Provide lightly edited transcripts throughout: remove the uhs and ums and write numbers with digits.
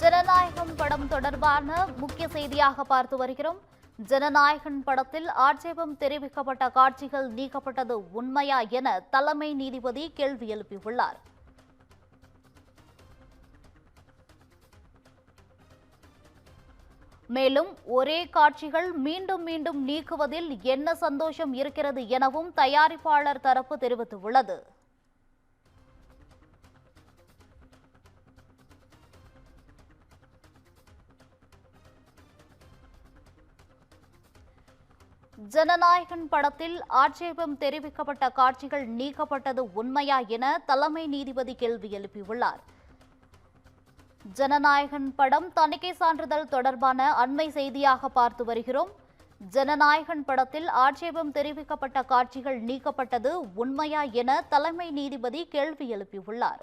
ஜனநாயகம் படம் தொடர்பான முக்கிய செய்தியாக பார்த்து வருகிறோம். ஜனநாயகன் படத்தில் ஆட்சேபம் தெரிவிக்கப்பட்ட காட்சிகள் நீக்கப்பட்டது உண்மையா என தலைமை நீதிபதி கேள்வி எழுப்பியுள்ளார். மேலும் ஒரே காட்சிகள் மீண்டும் மீண்டும் நீக்குவதில் என்ன சந்தோஷம் இருக்கிறது எனவும் தயாரிப்பாளர் தரப்பு தெரிவித்துள்ளது. ஜனநாயகன் படத்தில் ஆட்சேபம் தெரிவிக்கப்பட்ட காட்சிகள் நீக்கப்பட்டது உண்மையா என தலைமை நீதிபதி கேள்வி எழுப்பியுள்ளார். ஜனநாயகன் படம் தணிக்கை சான்றிதழ் தொடர்பான அண்மை செய்தியாக பார்த்து வருகிறோம். ஜனநாயகன் படத்தில் ஆட்சேபம் தெரிவிக்கப்பட்ட காட்சிகள் நீக்கப்பட்டது உண்மையா என தலைமை நீதிபதி கேள்வி எழுப்பியுள்ளார்.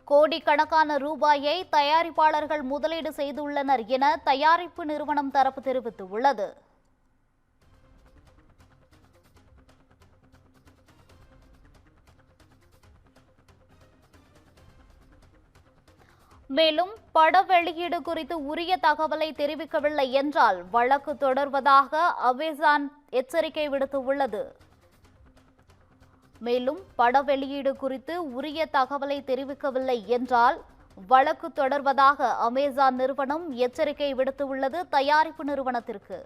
கோடிக்கணக்கான ரூபாயை தயாரிப்பாளர்கள் முதலீடு செய்துள்ளனர் என தயாரிப்பு நிறுவனம் தரப்பு தெரிவித்துள்ளது. மேலும் பட வெளியீடு குறித்து உரிய தகவலை தெரிவிக்கவில்லை என்றால் வழக்கு தொடர்வதாக அமேசான் எச்சரிக்கை விடுத்துள்ளது. மேலும் பட வெளியீடு குறித்து உரிய தகவலை தெரிவிக்கவில்லை என்றால் வழக்கு தொடர்வதாக அமேசான் நிறுவனம் எச்சரிக்கை விடுத்துள்ளது தயாரிப்பு நிறுவனத்திற்கு.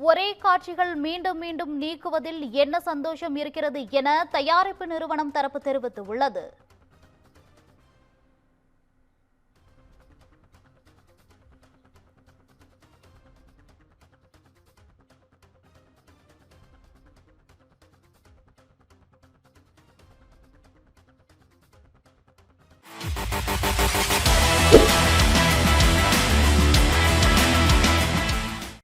ஒரே காட்சிகள் மீண்டும் மீண்டும் நீக்குவதில் என்ன சந்தோஷம் இருக்கிறது என தயாரிப்பு நிறுவனம் தரப்பு தெரிவித்துள்ளது.